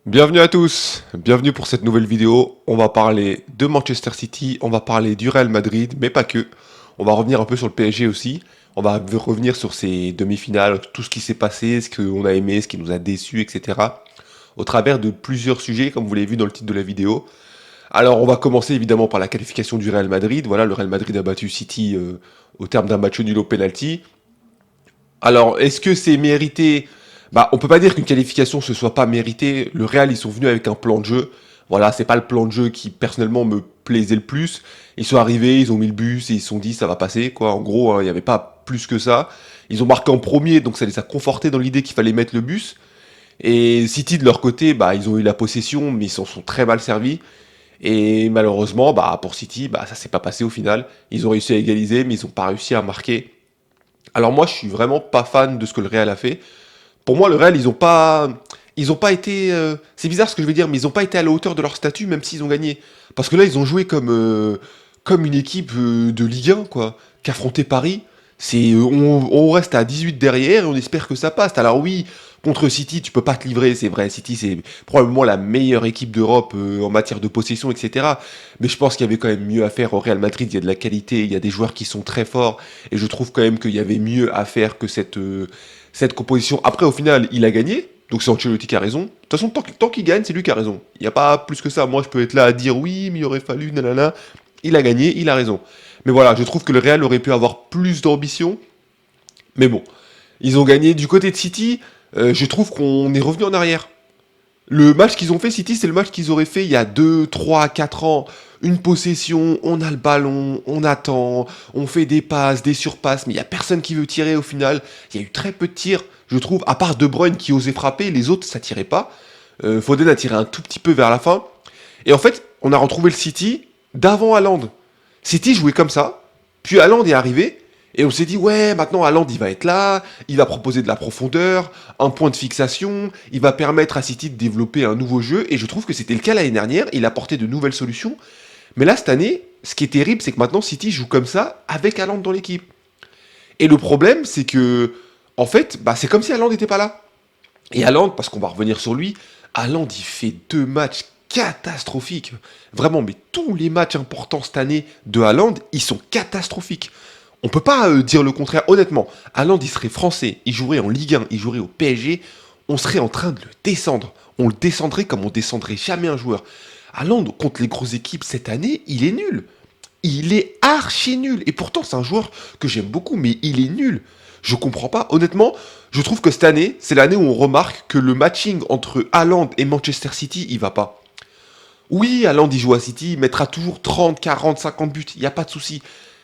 Bienvenue à tous, bienvenue pour cette nouvelle vidéo. On va parler de Manchester City, on va parler du Real Madrid, mais pas que. On va revenir un peu sur le PSG aussi. On va revenir sur ces demi-finales, tout ce qui s'est passé, ce qu'on a aimé, ce qui nous a déçus, etc. Au travers de plusieurs sujets, comme vous l'avez vu dans le titre de la vidéo. Alors on va commencer évidemment par la qualification du Real Madrid. Voilà, le Real Madrid a battu City au terme d'un match nul au penalty. Alors, est-ce que c'est mérité? Bah, on peut pas dire qu'une qualification ce soit pas mérité. Le Real, ils sont venus avec un plan de jeu. Voilà, c'est pas le plan de jeu qui personnellement me plaisait le plus. Ils sont arrivés, ils ont mis le bus et ils se sont dit ça va passer quoi. En gros, hein, il y avait pas plus que ça. Ils ont marqué en premier, donc ça les a confortés dans l'idée qu'il fallait mettre le bus. Et City de leur côté, bah ils ont eu la possession, mais ils s'en sont très mal servis. Et malheureusement, bah pour City, bah ça s'est pas passé au final. Ils ont réussi à égaliser, mais ils ont pas réussi à marquer. Alors moi, je suis vraiment pas fan de ce que le Real a fait. Pour moi, le Real, ils ont pas été. C'est bizarre ce que je vais dire, mais ils ont pas été à la hauteur de leur statut, même s'ils ont gagné. Parce que là, ils ont joué comme une équipe de Ligue 1, quoi, qui affrontait Paris. On reste à 18 derrière et on espère que ça passe. Alors oui, contre City, tu peux pas te livrer, c'est vrai. City, c'est probablement la meilleure équipe d'Europe en matière de possession, etc. Mais je pense qu'il y avait quand même mieux à faire au Real Madrid. Il y a de la qualité, il y a des joueurs qui sont très forts, et je trouve quand même qu'il y avait mieux à faire que cette composition. Après, au final, il a gagné. Donc c'est Ancelotti qui a raison. De toute façon, tant qu'il gagne, c'est lui qui a raison. Il n'y a pas plus que ça. Moi, je peux être là à dire oui, mais il aurait fallu, nanana. Il a gagné, il a raison. Mais voilà, je trouve que le Real aurait pu avoir plus d'ambition. Mais bon, ils ont gagné. Du côté de City, je trouve qu'on est revenu en arrière. Le match qu'ils ont fait, City, c'est le match qu'ils auraient fait il y a 2, 3, 4 ans. Une possession, on a le ballon, on attend, on fait des passes, des surpasses, mais il n'y a personne qui veut tirer au final. Il y a eu très peu de tirs, je trouve, à part De Bruyne qui osait frapper, les autres, ça tirait pas. Foden a tiré un tout petit peu vers la fin. Et en fait, on a retrouvé le City d'avant Haaland. City jouait comme ça, puis Haaland est arrivé, et on s'est dit, ouais, maintenant Haaland, il va être là, il va proposer de la profondeur, un point de fixation, il va permettre à City de développer un nouveau jeu, et je trouve que c'était le cas l'année dernière, il apportait de nouvelles solutions. Mais là, cette année, ce qui est terrible, c'est que maintenant City joue comme ça, avec Haaland dans l'équipe. Et le problème, c'est que, en fait, bah, c'est comme si Haaland n'était pas là. Et Haaland, parce qu'on va revenir sur lui, Haaland, il fait 2 matchs catastrophiques. Vraiment, mais tous les matchs importants cette année de Haaland, ils sont catastrophiques. On peut pas dire le contraire. Honnêtement, Haaland, il serait français, il jouerait en Ligue 1, il jouerait au PSG, on serait en train de le descendre. On le descendrait comme on descendrait jamais un joueur. Haaland, contre les grosses équipes cette année, il est nul. Il est archi nul. Et pourtant, c'est un joueur que j'aime beaucoup, mais il est nul. Je comprends pas. Honnêtement, je trouve que cette année, c'est l'année où on remarque que le matching entre Haaland et Manchester City, il va pas. Oui, Haaland, il joue à City, il mettra toujours 30, 40, 50 buts, il n'y a pas de souci.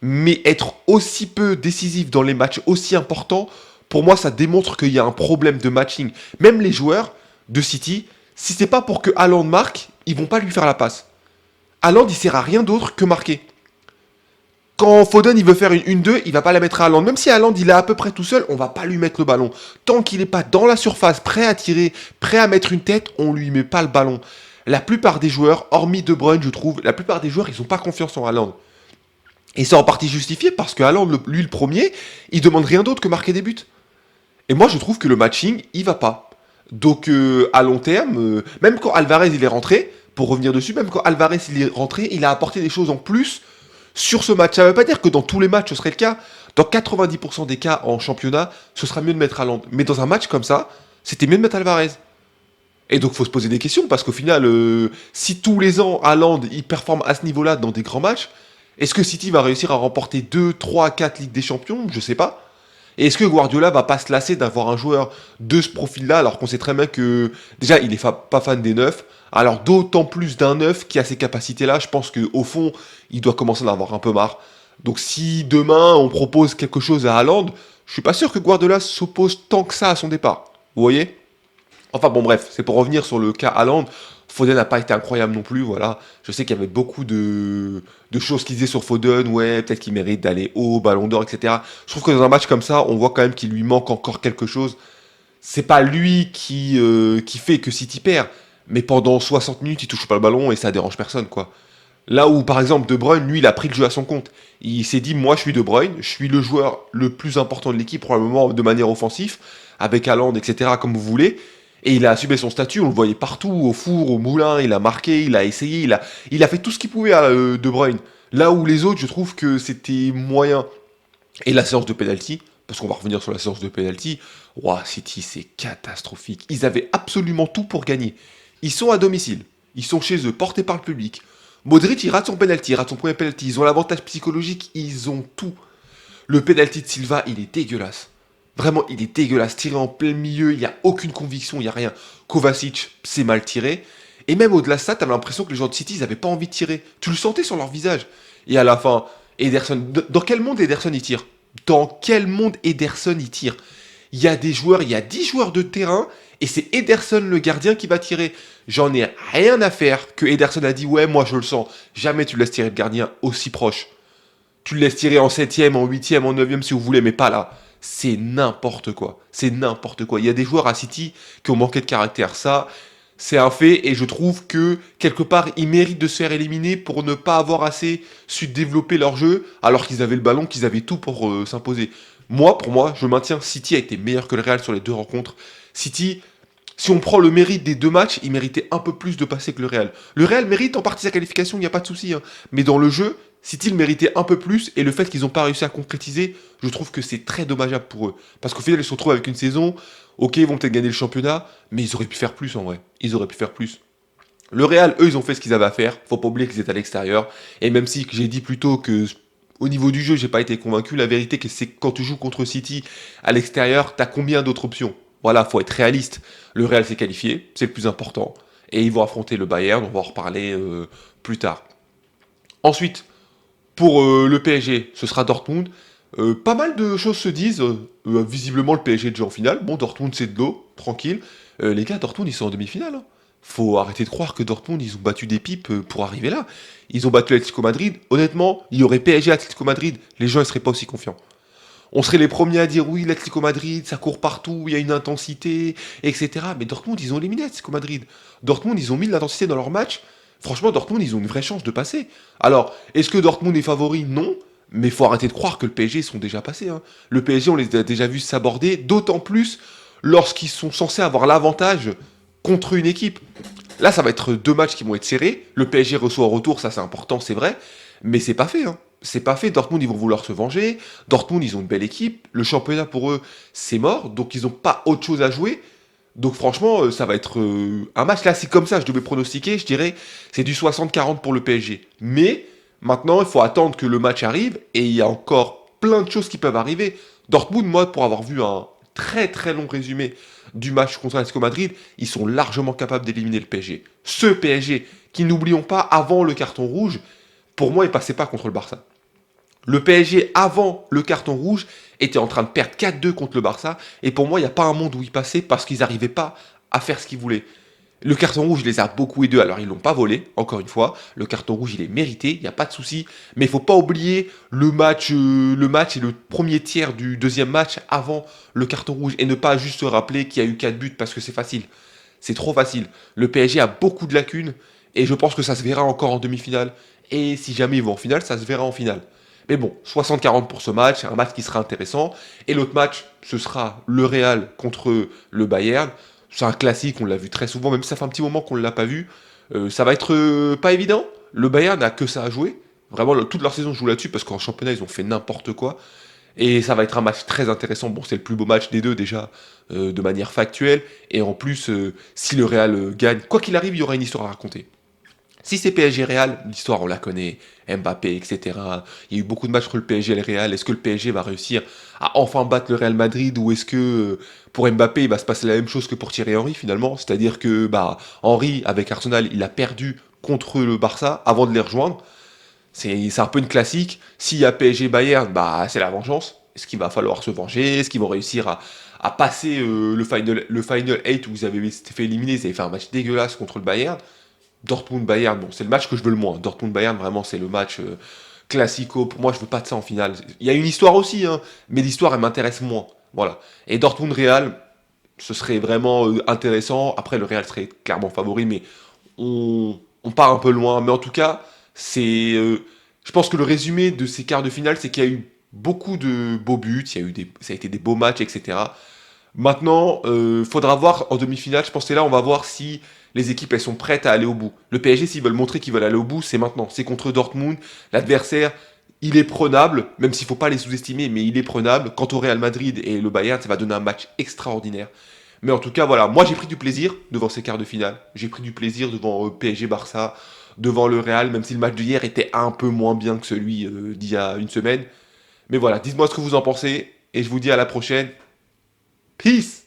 Mais être aussi peu décisif dans les matchs aussi importants, pour moi, ça démontre qu'il y a un problème de matching. Même les joueurs de City, si c'est pas pour que Haaland marque, ils vont pas lui faire la passe. Haaland, il sert à rien d'autre que marquer. Quand Foden il veut faire une 1-2, il va pas la mettre à Haaland. Même si Haaland il est à peu près tout seul, on va pas lui mettre le ballon. Tant qu'il est pas dans la surface, prêt à tirer, prêt à mettre une tête, on lui met pas le ballon. La plupart des joueurs, hormis De Bruyne, je trouve, la plupart des joueurs, ils ont pas confiance en Haaland. Et c'est en partie justifié parce que Haaland, lui le premier, il demande rien d'autre que marquer des buts. Et moi je trouve que le matching, il va pas. Donc à long terme, même quand Alvarez il est rentré, pour revenir dessus, même quand Alvarez il est rentré, il a apporté des choses en plus sur ce match. Ça ne veut pas dire que dans tous les matchs ce serait le cas. Dans 90% des cas en championnat, ce sera mieux de mettre Haaland. Mais dans un match comme ça, c'était mieux de mettre Alvarez. Et donc, il faut se poser des questions, parce qu'au final, si tous les ans, Haaland, il performe à ce niveau-là dans des grands matchs, est-ce que City va réussir à remporter 2, 3, 4 Ligues des Champions? Je sais pas. Et est-ce que Guardiola va pas se lasser d'avoir un joueur de ce profil-là, alors qu'on sait très bien que, déjà, il est pas fan des neufs, alors d'autant plus d'un neuf qui a ces capacités-là, je pense qu'au fond, il doit commencer à en avoir un peu marre. Donc si demain, on propose quelque chose à Haaland, je suis pas sûr que Guardiola s'oppose tant que ça à son départ. Vous voyez? Enfin bon bref, c'est pour revenir sur le cas Haaland. Foden n'a pas été incroyable non plus, voilà. Je sais qu'il y avait beaucoup de choses qui disaient sur Foden, ouais, peut-être qu'il mérite d'aller haut, ballon d'or, etc. Je trouve que dans un match comme ça, on voit quand même qu'il lui manque encore quelque chose. C'est pas lui qui fait que City perd, mais pendant 60 minutes, il touche pas le ballon et ça dérange personne, quoi. Là où, par exemple, De Bruyne, lui, il a pris le jeu à son compte. Il s'est dit, moi, je suis De Bruyne, je suis le joueur le plus important de l'équipe, probablement de manière offensive, avec Haaland, etc., comme vous voulez. Et il a assumé son statut, on le voyait partout, au four, au moulin, il a marqué, il a essayé, il a fait tout ce qu'il pouvait à De Bruyne. Là où les autres, je trouve que c'était moyen. Et la séance de penalty, parce qu'on va revenir sur la séance de penalty, ouah, City, c'est catastrophique. Ils avaient absolument tout pour gagner. Ils sont à domicile, ils sont chez eux, portés par le public. Modric, il rate son penalty, il rate son premier penalty. Ils ont l'avantage psychologique, ils ont tout. Le penalty de Silva, il est dégueulasse. Vraiment, il est dégueulasse. Tiré en plein milieu, il n'y a aucune conviction, il n'y a rien. Kovacic, c'est mal tiré. Et même au-delà de ça, t'avais l'impression que les gens de City, ils n'avaient pas envie de tirer. Tu le sentais sur leur visage. Et à la fin, Ederson. Dans quel monde Ederson y tire? Dans quel monde Ederson y tire? Il y a des joueurs, il y a 10 joueurs de terrain, et c'est Ederson le gardien qui va tirer. J'en ai rien à faire que Ederson a dit ouais, moi je le sens. Jamais tu laisses tirer le gardien aussi proche. Tu le laisses tirer en septième, en huitième, en neuvième si vous voulez, mais pas là. C'est n'importe quoi. C'est n'importe quoi. Il y a des joueurs à City qui ont manqué de caractère. Ça, c'est un fait. Et je trouve que, quelque part, ils méritent de se faire éliminer pour ne pas avoir assez su développer leur jeu, alors qu'ils avaient le ballon, qu'ils avaient tout pour s'imposer. Moi, pour moi, je maintiens, City a été meilleur que le Real sur les deux rencontres. City, si on prend le mérite des deux matchs, il méritait un peu plus de passer que le Real. Le Real mérite en partie sa qualification, il n'y a pas de souci. Hein. Mais dans le jeu, City le méritait un peu plus, et le fait qu'ils n'ont pas réussi à concrétiser, je trouve que c'est très dommageable pour eux. Parce qu'au final, ils se retrouvent avec une saison, ok, ils vont peut-être gagner le championnat, mais ils auraient pu faire plus en vrai. Ils auraient pu faire plus. Le Real, eux, ils ont fait ce qu'ils avaient à faire. Faut pas oublier qu'ils étaient à l'extérieur. Et même si j'ai dit plus tôt que au niveau du jeu, j'ai pas été convaincu, la vérité, c'est que quand tu joues contre City à l'extérieur, t'as combien d'autres options? Voilà, faut être réaliste. Le Real s'est qualifié, c'est le plus important. Et ils vont affronter le Bayern, on va en reparler plus tard. Ensuite, pour le PSG, ce sera Dortmund. Pas mal de choses se disent. Visiblement, le PSG est déjà en finale. Bon, Dortmund, c'est de l'eau, tranquille. Les gars, Dortmund, ils sont en demi-finale. Hein. Faut arrêter de croire que Dortmund, ils ont battu des pipes pour arriver là. Ils ont battu l'Atlético Madrid. Honnêtement, il y aurait PSG Atlético Madrid, les gens ne seraient pas aussi confiants. On serait les premiers à dire oui, l'Atlético Madrid, ça court partout, il y a une intensité, etc. Mais Dortmund, ils ont éliminé l'Atlético Madrid. Dortmund, ils ont mis de l'intensité dans leur match. Franchement, Dortmund, ils ont une vraie chance de passer. Alors, est-ce que Dortmund est favori? Non. Mais faut arrêter de croire que le PSG sont déjà passés. Hein. Le PSG, on les a déjà vus s'aborder, d'autant plus lorsqu'ils sont censés avoir l'avantage contre une équipe. Là, ça va être deux matchs qui vont être serrés. Le PSG reçoit en retour, ça c'est important, c'est vrai. Mais c'est pas fait. Hein. C'est pas fait. Dortmund, ils vont vouloir se venger. Dortmund, ils ont une belle équipe. Le championnat, pour eux, c'est mort. Donc, ils n'ont pas autre chose à jouer. Donc, franchement, ça va être un match là, c'est comme ça. Je devais pronostiquer, je dirais, c'est du 60-40 pour le PSG. Mais maintenant, il faut attendre que le match arrive. Et il y a encore plein de choses qui peuvent arriver. Dortmund, moi, pour avoir vu un très très long résumé du match contre l'Atlético Madrid, ils sont largement capables d'éliminer le PSG. Ce PSG, qui n'oublions pas, avant le carton rouge, pour moi, il passait pas contre le Barça. Le PSG, avant le carton rouge, était en train de perdre 4-2 contre le Barça. Et pour moi, il n'y a pas un monde où ils passaient parce qu'ils n'arrivaient pas à faire ce qu'ils voulaient. Le carton rouge les a beaucoup aidés, alors ils l'ont pas volé, encore une fois. Le carton rouge, il est mérité, il n'y a pas de souci. Mais il faut pas oublier le match et le premier tiers du deuxième match avant le carton rouge. Et ne pas juste se rappeler qu'il y a eu 4 buts parce que c'est facile. C'est trop facile. Le PSG a beaucoup de lacunes et je pense que ça se verra encore en demi-finale. Et si jamais ils vont en finale, ça se verra en finale. Mais bon, 60-40 pour ce match, un match qui sera intéressant. Et l'autre match, ce sera le Real contre le Bayern. C'est un classique, on l'a vu très souvent, même si ça fait un petit moment qu'on ne l'a pas vu. Ça va être pas évident. Le Bayern n'a que ça à jouer. Vraiment, toute leur saison joue là-dessus parce qu'en championnat, ils ont fait n'importe quoi. Et ça va être un match très intéressant. Bon, c'est le plus beau match des deux déjà, de manière factuelle. Et en plus, si le Real gagne, quoi qu'il arrive, il y aura une histoire à raconter. Si c'est PSG Real, l'histoire on la connaît, Mbappé, etc. Il y a eu beaucoup de matchs entre le PSG et le Real. Est-ce que le PSG va réussir à enfin battre le Real Madrid ou est-ce que pour Mbappé il va se passer la même chose que pour Thierry Henry finalement? C'est-à-dire que Henry avec Arsenal il a perdu contre le Barça avant de les rejoindre. C'est un peu une classique. S'il y a PSG Bayern, c'est la vengeance. Est-ce qu'il va falloir se venger? Est-ce qu'ils vont réussir à passer le final 8 où vous avez été fait éliminer? Vous avez fait un match dégueulasse contre le Bayern. Dortmund-Bayern, bon, c'est le match que je veux le moins. Dortmund-Bayern, vraiment, c'est le match classico. Pour moi, je veux pas de ça en finale. Il y a une histoire aussi, hein, mais l'histoire, elle m'intéresse moins. Voilà. Et Dortmund-Real, ce serait vraiment intéressant. Après, le Real serait clairement favori, mais on part un peu loin. Mais en tout cas, je pense que le résumé de ces quarts de finale, c'est qu'il y a eu beaucoup de beaux buts, ça a été des beaux matchs, etc. Maintenant, faudra voir en demi-finale, je pense que c'est là on va voir si les équipes elles sont prêtes à aller au bout. Le PSG, s'ils veulent montrer qu'ils veulent aller au bout, c'est maintenant. C'est contre Dortmund. L'adversaire, il est prenable, même s'il faut pas les sous-estimer, mais il est prenable. Quant au Real Madrid et le Bayern, ça va donner un match extraordinaire. Mais en tout cas, voilà, moi j'ai pris du plaisir devant ces quarts de finale. J'ai pris du plaisir devant PSG Barça, devant le Real, même si le match d'hier était un peu moins bien que celui d'il y a une semaine. Mais voilà, dites-moi ce que vous en pensez et je vous dis à la prochaine. Peace!